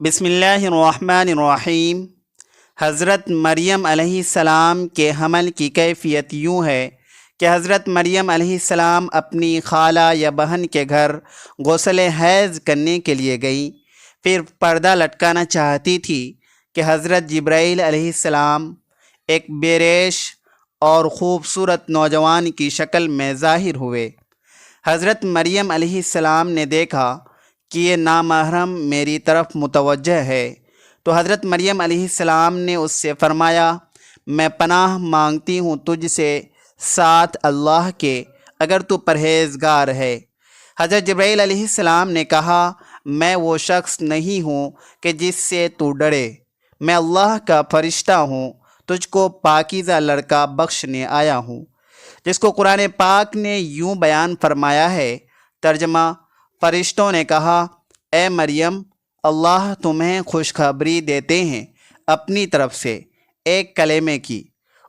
بسم اللہ الرحمن الرحیم۔ حضرت مریم علیہ السلام کے حمل کی کیفیت یوں ہے کہ حضرت مریم علیہ السلام اپنی خالہ یا بہن کے گھر غسل حیض کرنے کے لیے گئیں۔ پھر پردہ لٹکانا چاہتی تھی کہ حضرت جبرائیل علیہ السلام ایک بے ریش اور خوبصورت نوجوان کی شکل میں ظاہر ہوئے۔ حضرت مریم علیہ السلام نے دیکھا کہ یہ نامحرم میری طرف متوجہ ہے، تو حضرت مریم علیہ السلام نے اس سے فرمایا، میں پناہ مانگتی ہوں تجھ سے ساتھ اللہ کے، اگر تو پرہیزگار ہے۔ حضرت جبرائیل علیہ السلام نے کہا، میں وہ شخص نہیں ہوں کہ جس سے تو ڈرے، میں اللہ کا فرشتہ ہوں، تجھ کو پاکیزہ لڑکا بخشنے آیا ہوں، جس کو قرآن پاک نے یوں بیان فرمایا ہے۔ ترجمہ: فرشتوں نے کہا، اے مریم، اللہ تمہیں خوشخبری دیتے ہیں اپنی طرف سے ایک کلمے کی،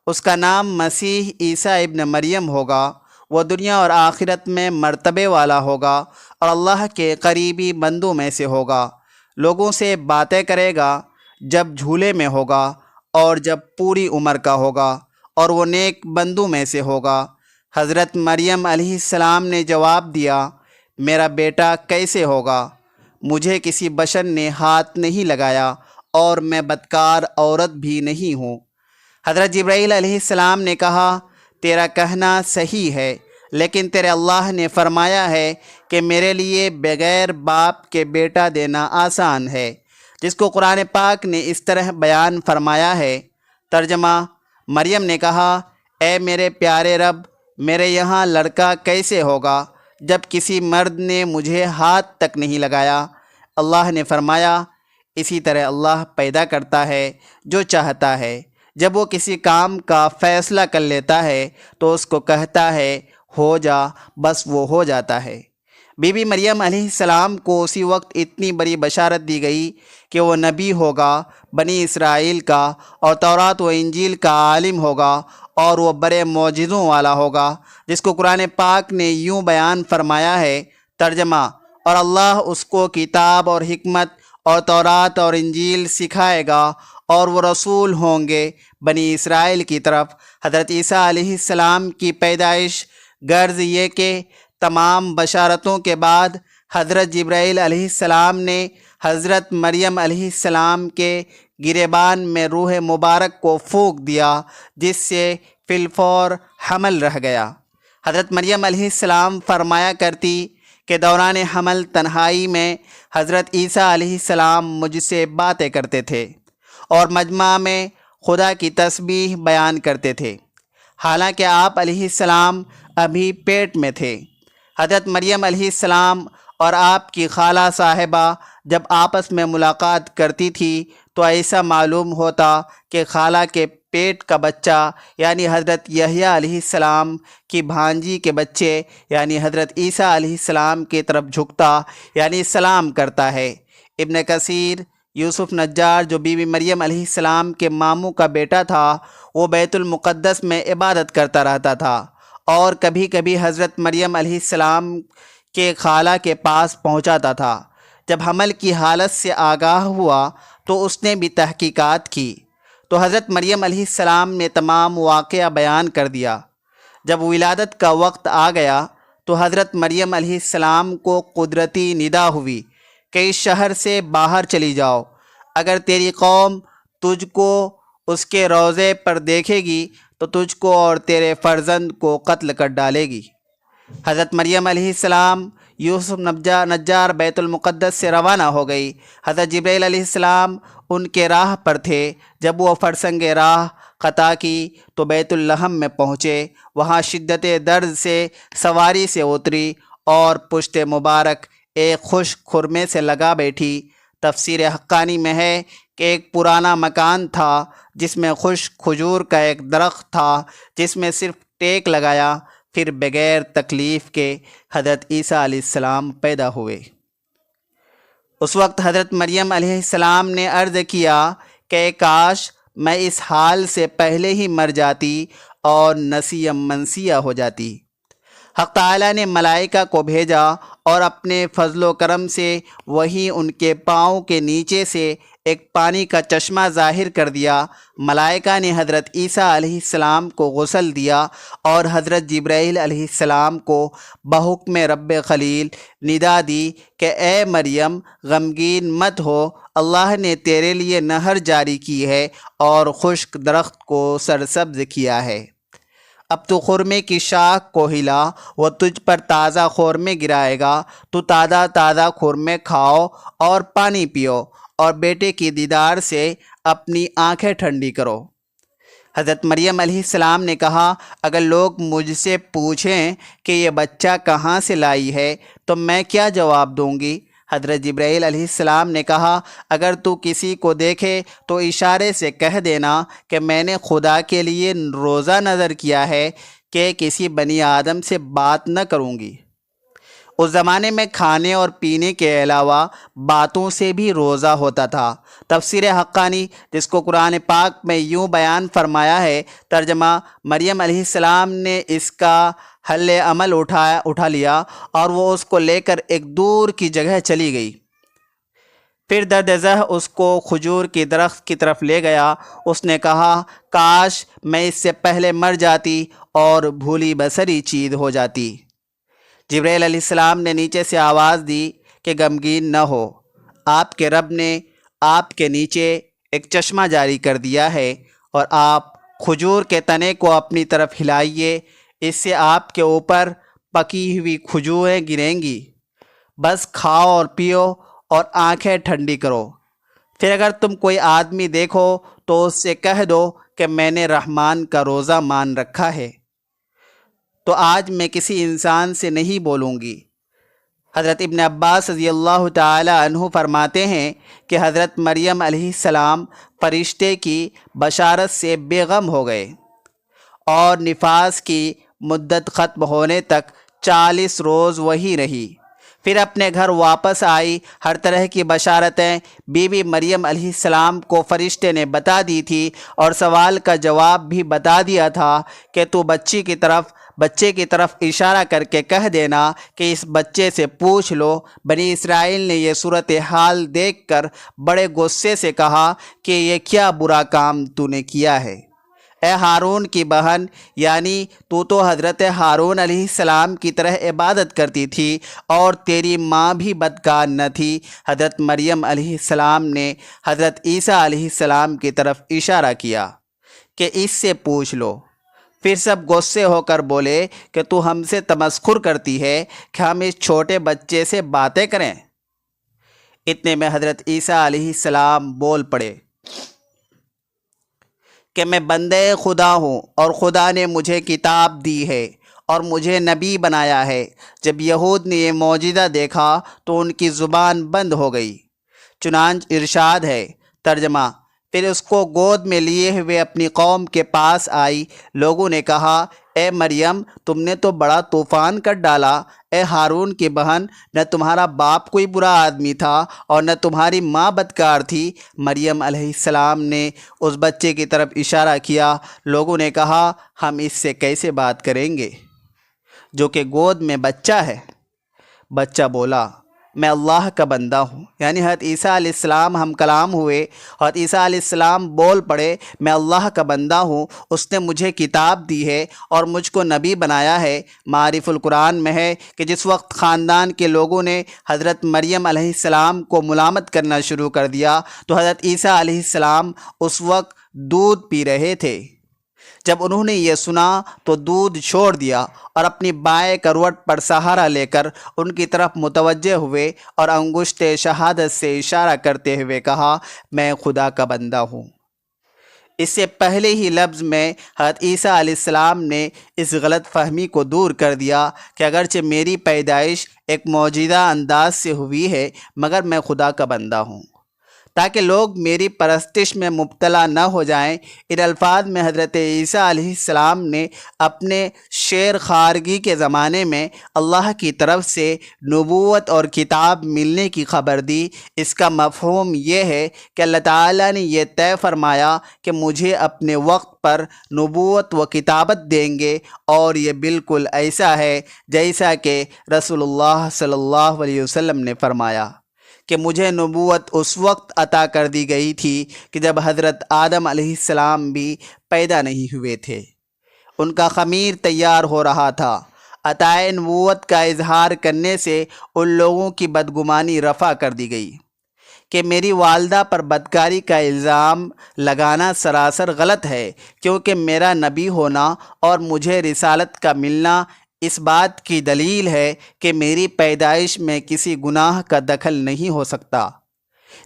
اس کا نام مسیح عیسیٰ ابن مریم ہوگا، وہ دنیا اور آخرت میں مرتبے والا ہوگا اور اللہ کے قریبی بندوں میں سے ہوگا، لوگوں سے باتیں کرے گا جب جھولے میں ہوگا اور جب پوری عمر کا ہوگا، اور وہ نیک بندوں میں سے ہوگا۔ حضرت مریم علیہ السلام نے جواب دیا، میرا بیٹا کیسے ہوگا؟ مجھے کسی بشر نے ہاتھ نہیں لگایا اور میں بدکار عورت بھی نہیں ہوں۔ حضرت جبرائیل علیہ السلام نے کہا، تیرا کہنا صحیح ہے، لیکن تیرے اللہ نے فرمایا ہے کہ میرے لیے بغیر باپ کے بیٹا دینا آسان ہے، جس کو قرآن پاک نے اس طرح بیان فرمایا ہے۔ ترجمہ: مریم نے کہا، اے میرے پیارے رب، میرے یہاں لڑکا کیسے ہوگا جب کسی مرد نے مجھے ہاتھ تک نہیں لگایا؟ اللہ نے فرمایا، اسی طرح اللہ پیدا کرتا ہے جو چاہتا ہے، جب وہ کسی کام کا فیصلہ کر لیتا ہے تو اس کو کہتا ہے ہو جا، بس وہ ہو جاتا ہے۔ بی بی مریم علیہ السلام کو اسی وقت اتنی بڑی بشارت دی گئی کہ وہ نبی ہوگا، بنی اسرائیل کا، اور تورات و انجیل کا عالم ہوگا، اور وہ بڑے معجزوں والا ہوگا، جس کو قرآن پاک نے یوں بیان فرمایا ہے۔ ترجمہ: اور اللہ اس کو کتاب اور حکمت اور تورات اور انجیل سکھائے گا، اور وہ رسول ہوں گے بنی اسرائیل کی طرف۔ حضرت عیسیٰ علیہ السلام کی پیدائش، غرض یہ کہ تمام بشارتوں کے بعد حضرت جبرائیل علیہ السلام نے حضرت مریم علیہ السلام کے گریبان میں روح مبارک کو پھونک دیا، جس سے فی الفور حمل رہ گیا۔ حضرت مریم علیہ السلام فرمایا کرتی کہ دوران حمل تنہائی میں حضرت عیسیٰ علیہ السلام مجھ سے باتیں کرتے تھے اور مجمع میں خدا کی تسبیح بیان کرتے تھے، حالانکہ آپ علیہ السلام ابھی پیٹ میں تھے۔ حضرت مریم علیہ السلام اور آپ کی خالہ صاحبہ جب آپس میں ملاقات کرتی تھی تو ایسا معلوم ہوتا کہ خالہ کے پیٹ کا بچہ یعنی حضرت یحییٰ علیہ السلام کی بھانجی کے بچے یعنی حضرت عیسیٰ علیہ السلام کی طرف جھکتا یعنی سلام کرتا ہے۔ ابن کثیر: یوسف نجار جو بی بی مریم علیہ السلام کے ماموں کا بیٹا تھا، وہ بیت المقدس میں عبادت کرتا رہتا تھا اور کبھی کبھی حضرت مریم علیہ السلام کے خالہ کے پاس پہنچاتا تھا۔ جب حمل کی حالت سے آگاہ ہوا تو اس نے بھی تحقیقات کی، تو حضرت مریم علیہ السلام نے تمام واقعہ بیان کر دیا۔ جب ولادت کا وقت آ گیا تو حضرت مریم علیہ السلام کو قدرتی ندا ہوئی کہ اس شہر سے باہر چلی جاؤ، اگر تیری قوم تجھ کو اس کے روضے پر دیکھے گی تو تجھ کو اور تیرے فرزند کو قتل کر ڈالے گی۔ حضرت مریم علیہ السلام یوسف نجار بیت المقدس سے روانہ ہو گئی۔ حضرت جبرائیل علیہ السلام ان کے راہ پر تھے۔ جب وہ فرسنگ راہ قطع کی تو بیت اللحم میں پہنچے، وہاں شدت درد سے سواری سے اتری اور پشت مبارک ایک خشک خرمے سے لگا بیٹھی۔ تفسیر حقانی میں ہے کہ ایک پرانا مکان تھا جس میں خشک کھجور کا ایک درخت تھا، جس میں صرف ٹیک لگایا، پھر بغیر تکلیف کے حضرت عیسیٰ علیہ السلام پیدا ہوئے۔ اس وقت حضرت مریم علیہ السلام نے عرض کیا کہ کاش میں اس حال سے پہلے ہی مر جاتی اور نسیم منسیہ ہو جاتی۔ حق تعالیٰ نے ملائکہ کو بھیجا اور اپنے فضل و کرم سے وہیں ان کے پاؤں کے نیچے سے ایک پانی کا چشمہ ظاہر کر دیا۔ ملائکہ نے حضرت عیسیٰ علیہ السلام کو غسل دیا اور حضرت جبرائیل علیہ السلام کو بحکم رب خلیل ندا دی کہ اے مریم غمگین مت ہو، اللہ نے تیرے لیے نہر جاری کی ہے اور خشک درخت کو سرسبز کیا ہے۔ اب تو خرمے کی شاخ کو ہلا، وہ تجھ پر تازہ خرمے گرائے گا، تو تازہ تازہ خرمے کھاؤ اور پانی پیو اور بیٹے کی دیدار سے اپنی آنکھیں ٹھنڈی کرو۔ حضرت مریم علیہ السلام نے کہا، اگر لوگ مجھ سے پوچھیں کہ یہ بچہ کہاں سے لائی ہے تو میں کیا جواب دوں گی؟ حضرت جبرائیل علیہ السلام نے کہا، اگر تو کسی کو دیکھے تو اشارے سے کہہ دینا کہ میں نے خدا کے لیے روزہ نظر کیا ہے کہ کسی بنی آدم سے بات نہ کروں گی۔ اس زمانے میں کھانے اور پینے کے علاوہ باتوں سے بھی روزہ ہوتا تھا۔ تفسیر حقانی، جس کو قرآن پاک میں یوں بیان فرمایا ہے، ترجمہ: مریم علیہ السلام نے اس کا حل عمل اٹھا لیا اور وہ اس کو لے کر ایک دور کی جگہ چلی گئی۔ پھر درد ذہ اس کو کھجور کی درخت کی طرف لے گیا۔ اس نے کہا، کاش میں اس سے پہلے مر جاتی اور بھولی بسری چیز ہو جاتی۔ جبرائیل علیہ السلام نے نیچے سے آواز دی کہ غمگین نہ ہو، آپ کے رب نے آپ کے نیچے ایک چشمہ جاری کر دیا ہے اور آپ کھجور کے تنے کو اپنی طرف ہلائیے، اس سے آپ کے اوپر پکی ہوئی کھجوریں گریں گی، بس کھاؤ اور پیو اور آنکھیں ٹھنڈی کرو۔ پھر اگر تم کوئی آدمی دیکھو تو اس سے کہہ دو کہ میں نے رحمان کا روزہ مان رکھا ہے، تو آج میں کسی انسان سے نہیں بولوں گی۔ حضرت ابن عباس رضی اللہ تعالی عنہ فرماتے ہیں کہ حضرت مریم علیہ السلام فرشتے کی بشارت سے بے غم ہو گئے اور نفاس کی مدت ختم ہونے تک 40 روز وہی رہی۔ پھر اپنے گھر واپس آئی۔ ہر طرح کی بشارتیں بی بی مریم علیہ السلام کو فرشتے نے بتا دی تھی اور سوال کا جواب بھی بتا دیا تھا کہ تو بچے کی طرف اشارہ کر کے کہہ دینا کہ اس بچے سے پوچھ لو۔ بنی اسرائیل نے یہ صورتحال دیکھ کر بڑے غصے سے کہا کہ یہ کیا برا کام تو نے کیا ہے؟ اے ہارون کی بہن، یعنی تو حضرت ہارون علیہ السلام کی طرح عبادت کرتی تھی اور تیری ماں بھی بدکار نہ تھی۔ حضرت مریم علیہ السلام نے حضرت عیسیٰ علیہ السلام کی طرف اشارہ کیا کہ اس سے پوچھ لو۔ پھر سب غصے ہو کر بولے کہ تو ہم سے تمسخر کرتی ہے کہ ہم اس چھوٹے بچے سے باتیں کریں؟ اتنے میں حضرت عیسیٰ علیہ السلام بول پڑے کہ میں بندے خدا ہوں اور خدا نے مجھے کتاب دی ہے اور مجھے نبی بنایا ہے۔ جب یہود نے یہ معجزہ دیکھا تو ان کی زبان بند ہو گئی۔ چنانچہ ارشاد ہے، ترجمہ: پھر اس کو گود میں لیے ہوئے اپنی قوم کے پاس آئی۔ لوگوں نے کہا، اے مریم، تم نے تو بڑا طوفان کر ڈالا۔ اے ہارون کی بہن، نہ تمہارا باپ کوئی برا آدمی تھا اور نہ تمہاری ماں بدکار تھی۔ مریم علیہ السلام نے اس بچے کی طرف اشارہ کیا۔ لوگوں نے کہا، ہم اس سے کیسے بات کریں گے جو کہ گود میں بچہ ہے؟ بچہ بولا، میں اللہ کا بندہ ہوں۔ یعنی حضرت عیسیٰ علیہ السلام ہم کلام ہوئے اور عیسیٰ علیہ السلام بول پڑے، میں اللہ کا بندہ ہوں، اس نے مجھے کتاب دی ہے اور مجھ کو نبی بنایا ہے۔ معارف القرآن میں ہے کہ جس وقت خاندان کے لوگوں نے حضرت مریم علیہ السلام کو ملامت کرنا شروع کر دیا تو حضرت عیسیٰ علیہ السلام اس وقت دودھ پی رہے تھے۔ جب انہوں نے یہ سنا تو دودھ چھوڑ دیا اور اپنی بائیں کروٹ پر سہارا لے کر ان کی طرف متوجہ ہوئے اور انگشت شہادت سے اشارہ کرتے ہوئے کہا، میں خدا کا بندہ ہوں۔ اس سے پہلے ہی لفظ میں حضرت عیسیٰ علیہ السلام نے اس غلط فہمی کو دور کر دیا کہ اگرچہ میری پیدائش ایک معجزہ انداز سے ہوئی ہے مگر میں خدا کا بندہ ہوں، تاکہ لوگ میری پرستش میں مبتلا نہ ہو جائیں۔ ان الفاظ میں حضرت عیسیٰ علیہ السلام نے اپنے شیر خارگی کے زمانے میں اللہ کی طرف سے نبوت اور کتاب ملنے کی خبر دی۔ اس کا مفہوم یہ ہے کہ اللہ تعالیٰ نے یہ طے فرمایا کہ مجھے اپنے وقت پر نبوت و کتابت دیں گے، اور یہ بالکل ایسا ہے جیسا کہ رسول اللہ صلی اللہ علیہ وسلم نے فرمایا کہ مجھے نبوت اس وقت عطا کر دی گئی تھی کہ جب حضرت آدم علیہ السلام بھی پیدا نہیں ہوئے تھے، ان کا خمیر تیار ہو رہا تھا۔ عطائے نبوت کا اظہار کرنے سے ان لوگوں کی بدگمانی رفع کر دی گئی کہ میری والدہ پر بدکاری کا الزام لگانا سراسر غلط ہے، کیونکہ میرا نبی ہونا اور مجھے رسالت کا ملنا اس بات کی دلیل ہے کہ میری پیدائش میں کسی گناہ کا دخل نہیں ہو سکتا۔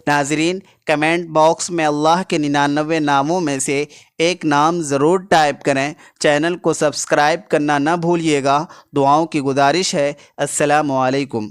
ناظرین، کمنٹ باکس میں اللہ کے 99 ناموں میں سے ایک نام ضرور ٹائپ کریں۔ چینل کو سبسکرائب کرنا نہ بھولیے گا۔ دعاؤں کی گزارش ہے۔ السلام علیکم۔